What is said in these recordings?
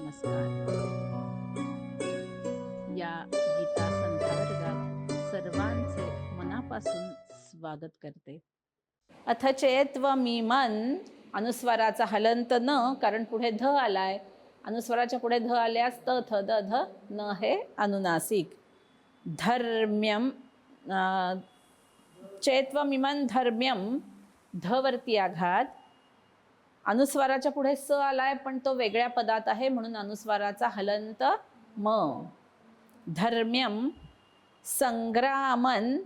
नमस्कार. या गीता संध्या वर्गात सर्वांचे मनापासून स्वागत करते. अथ चेत्त्वमिमं अनुस्वाराचा हलंत न, कारण पुढे ध आलाय. अनुस्वाराच्या पुढे ध आल्यास त थ द ध न हे अनुनासिक. धर्म्यम चेत्त्वमिमं धर्म्यम, ध वरती आघात. अनुस्वाराच्या पुढे स आलाय पण तो वेगळ्या पदात आहे म्हणून अनुस्वाराचा हलंत म. धर्म्यम संग्रामन,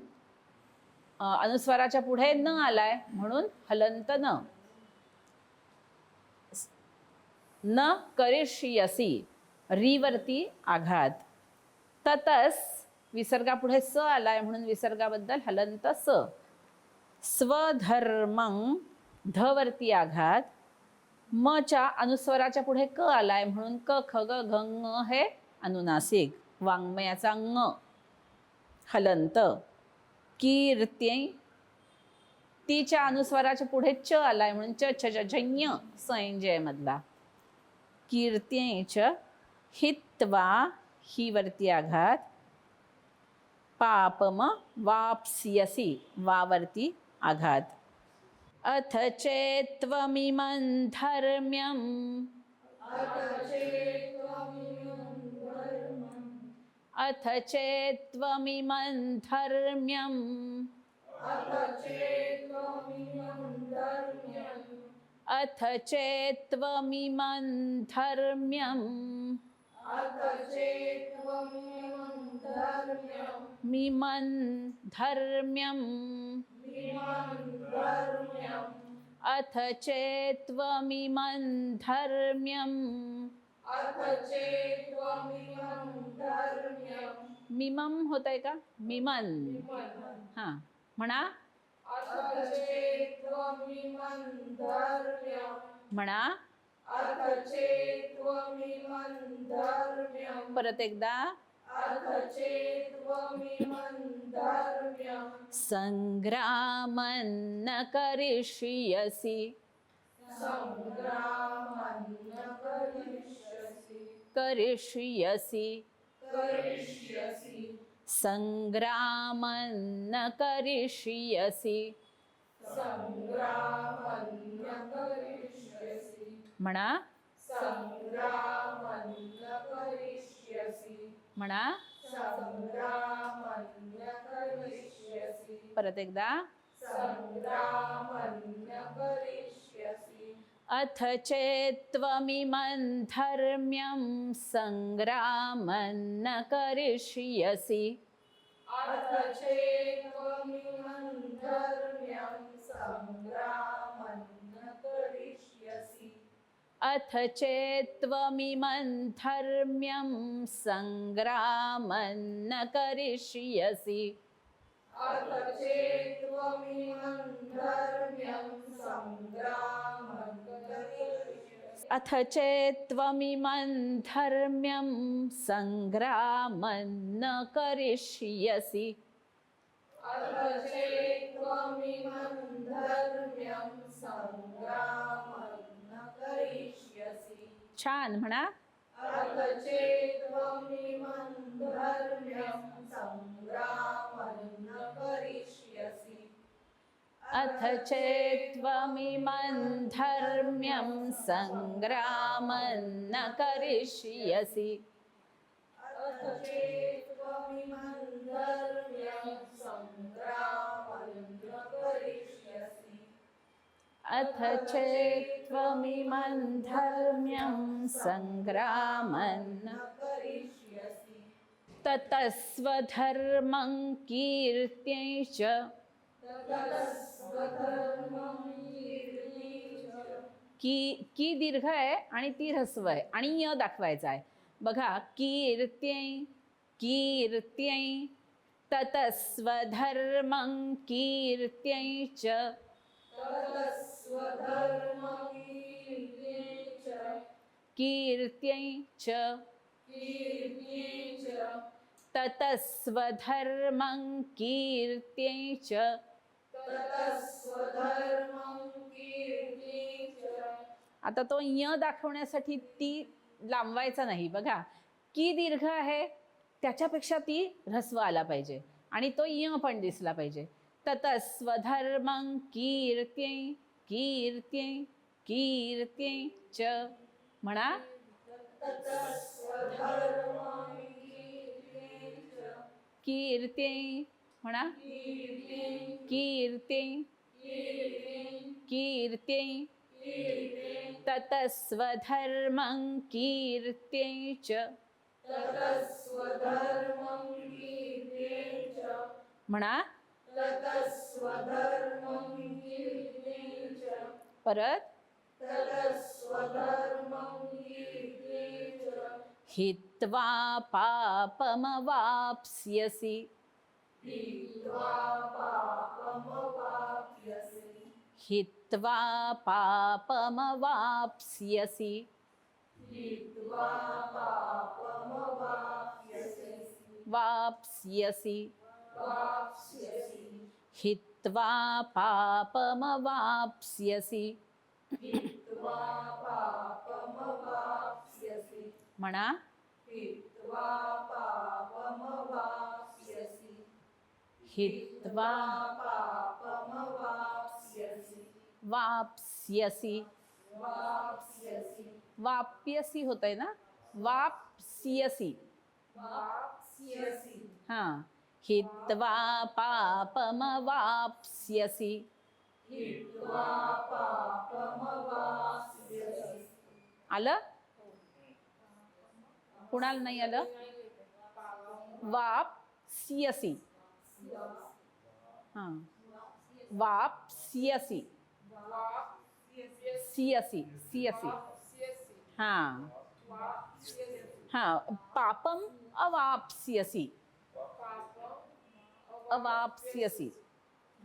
अनुस्वाराच्या पुढे न आलाय म्हणून हलंत न. न करिष्यसि, री वरती आघात. ततस, विसर्गापुढे स आलाय म्हणून विसर्गाबद्दल हलंत स. स्वधर्मं, ध वरती आघात. म च्या अनुस्वाराच्या पुढे क आलाय म्हणून क ख ग घ ङ हे अनुनासिक. वाङ्मयाचा ङ हलंत. कीर्त्यै, तीच्या अनुस्वाराच्या पुढे च आलाय म्हणून च छ ज झञ संजय मधला. कीर्त्यै च हित्वा, ही वरती आघात. पापम वाप्स्यसि, वा वरती आघात. अथ चेत्त्वमिमं धर्म्यं, अथ चेत्त्वमिमं धर्म्यं, अथ चेत्त्वमिमं धर्म्यं, मिमं धर्म्यं, अथ चेत्त्वमिमं धर्म्यं, मिमं होतंय का? मिमन. हां म्हणा. म्हणा. परत एकदा. संग्रामं न करिष्यसि, करिष्यसि, संग्रामं न करिष्यसि. म्हणा. म्हणा. परत एकदा. अथ चेत्त्वमिमं धर्म्यं संग्रामं न करिष्यसि. अथ चेत्त्वमिमं धर्म्यं संग्रामं न करिष्यसि. अथ चेत्त्वमिमं धर्म्यं संग्रामं न करिष्यसि. छान म्हणा. अथ चेत्त्वमिमं धर्म्यं संग्रामं न करिष्यसि. अथ चेत्त्वमिमं धर्म्यं संग्रामं न करिष्यसि. ततस्वधर्मं कीर्त्यै च, की दीर्घ आहे आणि ती ह्रस्व आहे आणि य दाखवायचा आहे. बघा. कीर्त्यै, कीर्त्यै. ततस्वधर्मं कीर्त्यै च, कीर्त्यै च, ततस्वधर्मं कीर्त्यै च. आता तो य दाखवण्यासाठी ती लांबवायचा नाही. बघा की दीर्घ आहे त्याच्यापेक्षा ती ऱ्हस्व आला पाहिजे आणि तो य पण दिसला पाहिजे. ततस्वधर्मं कीर्त्यै कीर्त्यै कीर्त्यै च. म्हणा कीर्त्यै. म्हणा कीर्त्यै कीर्त्यै ततस्वधर्मं कीर्त्यै च. म्हणा परत हित्वा पापमवाप्स्यसि. हित्वा पापमवाप्स्यसि. वाप्स्यसि. हित्वा पापमवाप्स्यसि. म्हणा हित्वा वाप्स्यसि. वाप्यसी होतंय ना, वाप्स्यसि. हां, हित्वा पापमवाप्स्यसि. आलं? कुणाला नाही आलं? वाप्स्यसि. हां, वाप्स्यसि. सियसि सियसि. हां हां, पापम अवाप्स्यसि. अवाप्स्यसि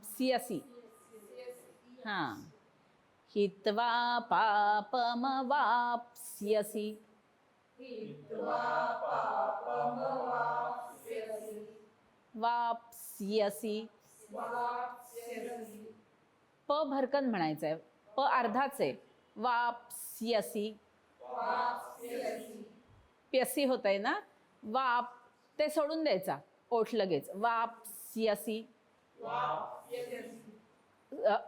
सियसि. हां, हित्वा पापमवाप्स्यसि. वाप्स्यसि. प भरकन म्हणायचं आहे, प अर्धाच आहे. वाप्स्यसि. प्यसी होत आहे ना, वाप ते सोडून द्यायचा ओठ लगेच. वाप्स्यसि.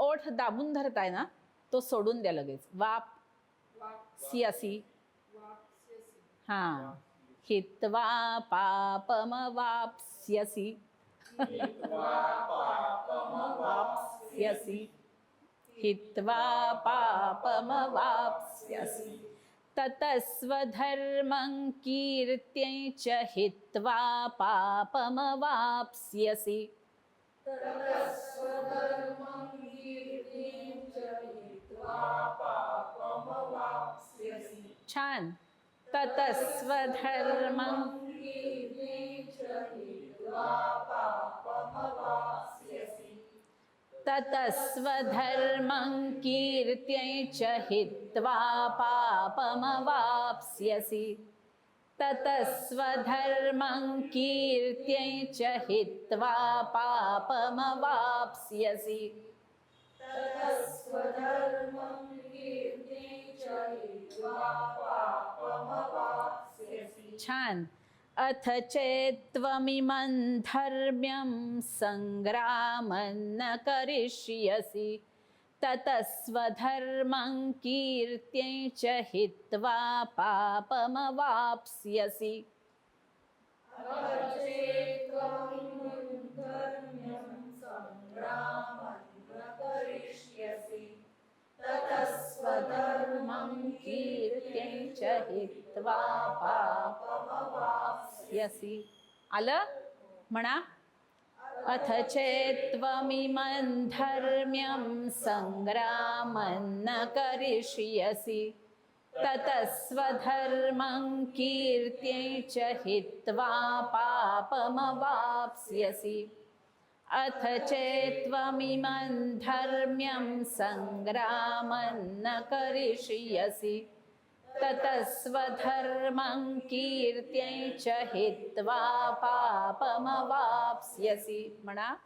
ओठ दाबून धरताय ना, तो सोडून द्या लगेच. वाप्स्यसि. हां, हित्वा पापमवाप्स्यसि. वाप्स्यसि. हित्वा पापमवाप्स्यसि. ततस्वधर्मं कीर्त्यै च हित्वा पापमवाप्स्यसि. छान. ततस्वधर्मं ततस्वधर्मं कीर्त्यै च हित्वा पापमवाप्स्यसि. ततस्वधर्मं कीर्त्यै च हित्वा पापमवाप्स्यसि. छान. अथ चेत्त्वमिमं धर्म्यं संग्रामं न करिष्यसि. ततस्वधर्मं कीर्त्यै च हित्वा पापमवाप्स्यसि. ततस्वधर्मं कीर्त्यै च हित्वा पापमवाप्स्यसि. आलं? म्हणा अथ चेत्त्वमिमं धर्म्यं संग्रामं न करिष्यसि. ततस्वधर्मं कीर्त्यै च हित्वा पापमवाप्स्यसि. अथ चेत्त्वमिमं धर्म्यं संग्रामं न करिष्यसि. ततस्वधर्मं कीर्त्यै च हित्वा पापमवाप्स्यसि. म्हणा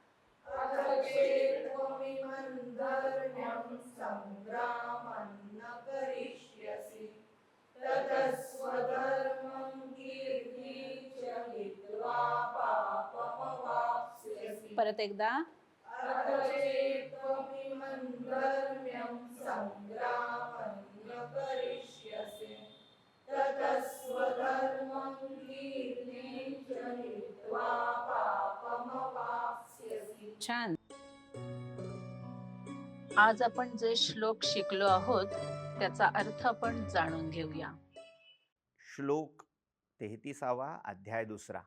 ततस्वधर्मं कीर्तिं च हित्वा पापमवाप्स्यसि। परत एकदा. अथ चेत्त्वमिमं धर्म्यं सङ्ग्रामं न करिष्यसि ततस्वधर्मं कीर्तिं च हित्वा पापमवाप्स्यसि। छान. आज आपण जे श्लोक शिकलो आहोत त्याचा अर्थ आपण जाणून घेऊया. श्लोक 33 अध्याय 2.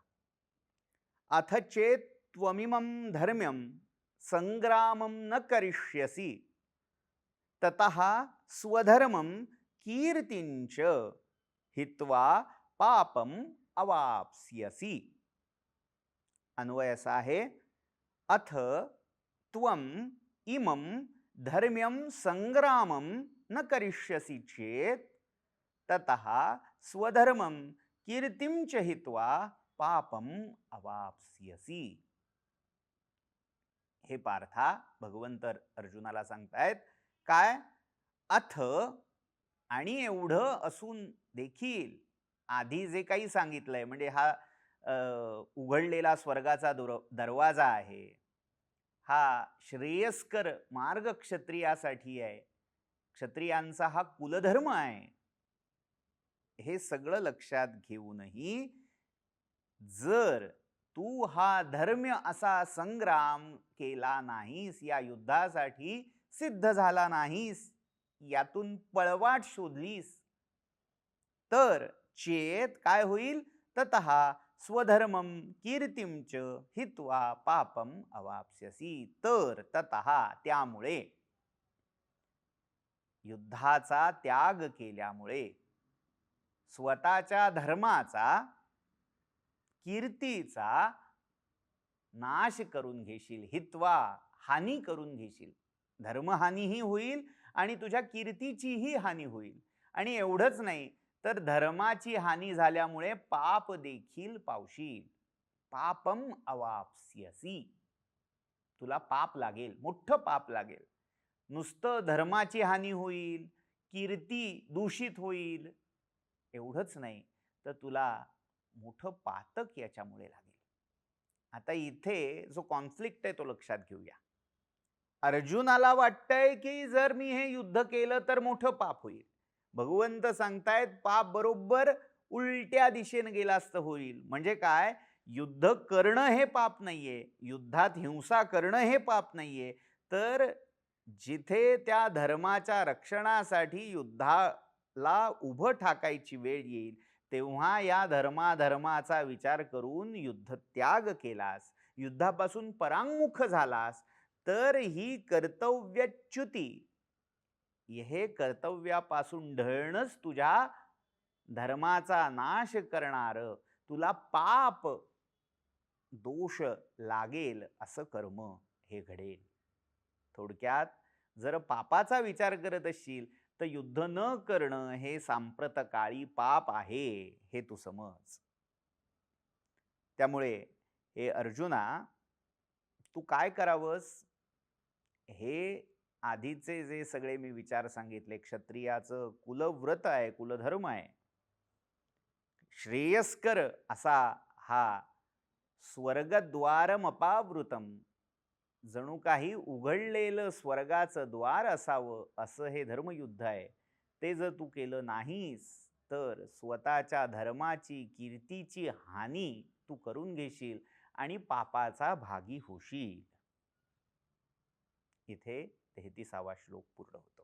अथ चेत त्वमिमं धर्म्यं संग्रामं न करिष्यसि ततः स्वधर्मं कीर्तिंच हित्वा पापम अवाप्स्यसि. अन्वय असा आहे, अथ त्वम इमं धर्म्यं संग्रामं न करिष्यसि चेत ततः स्वधर्मं कीर्तिं च हित्वा पापम अवाप्स्यसि. हे पार्था, भगवंत अर्जुनाला सांगतायत काय, अथ आणि एवढं असून देखील आधी जे काही सांगितलंय म्हणजे हा उघडलेला स्वर्गाचा दरवाजा आहे, हा श्रेयस्कर मार्ग क्षत्रियासाठी आहे, क्षत्रियांचा हा कुलधर्म आहे, हे सगळं लक्षात घेऊनही जर तू हा धर्म्य असा संग्राम केला नाहीस, या युद्धासाठी सिद्ध झाला नाहीस, यातून पळवाट शोधलीस, तर चेत काय होईल, ततः स्वधर्मम कीर्तिं च हित्वा पापम अवाप्स्यसि. तर ततः त्यामुळे, युद्धाचा त्याग केल्यामुळे, स्वतःच्या धर्माचा कीर्तीचा नाश करून घेशील, हित्वा हानी करून घेशील. धर्महानीही होईल आणि तुझ्या कीर्तीचीही हानी होईल. आणि एवढंच नाही तर धर्माची हानी झाल्यामुळे पाप देखील पावशील. पापम अवाप्स्यसि. तुला पाप लागेल, मोठं पाप लागेल. नुसतं धर्माची हानी होईल, कीर्ती दूषित होईल एवढंच नाही तर तुला मोठं पातक याच्यामुळे लागेल. आता इथे जो कॉन्फ्लिक्ट आहे तो लक्षात घेऊया. अर्जुनाला वाटतंय की जर मी हे युद्ध केलं तर मोठं पाप होईल. भगवंत सांगतायत पाप बरोबर उलट्या दिशेने गेला असतं होईल. म्हणजे काय, युद्ध करणं हे पाप नाहीये, युद्धात हिंसा करणं हे पाप नाहीये, तर जिथे त्या धर्माच्या रक्षणासाठी युद्धाला उभं ठाकायची वेळ येईल तेव्हा या धर्माचा विचार करून युद्ध त्याग केलास, युद्धापासून परांगमुख झालास, तर ही कर्तव्यच्युती, हे कर्तव्यापासून ढळणंच तुझ्या धर्माचा नाश करणार, तुला पाप दोष लागेल असं कर्म हे घडेल. थोडक्यात जर पापाचा विचार करत असशील तर युद्ध न करणं हे सांप्रतकाळी पाप आहे, हे तू समज. त्यामुळे हे अर्जुना, तू काय करावंस, हे आधीचे जे सगळे मी विचार सांगितले, क्षत्रियाचं कुलव्रत आहे, कुलधर्म आहे, श्रेयस्कर असा हा स्वर्गद्वारमपावृतम, जणू काही उघडलेलं स्वर्गाचं द्वार असावं असं हे धर्मयुद्ध आहे. ते जर तू केलं नाहीस तर स्वतःच्या धर्माची कीर्तीची हानी तू करून घेशील आणि पापाचा भागी होशील. इथे 33वा श्लोक पूर्ण होतो.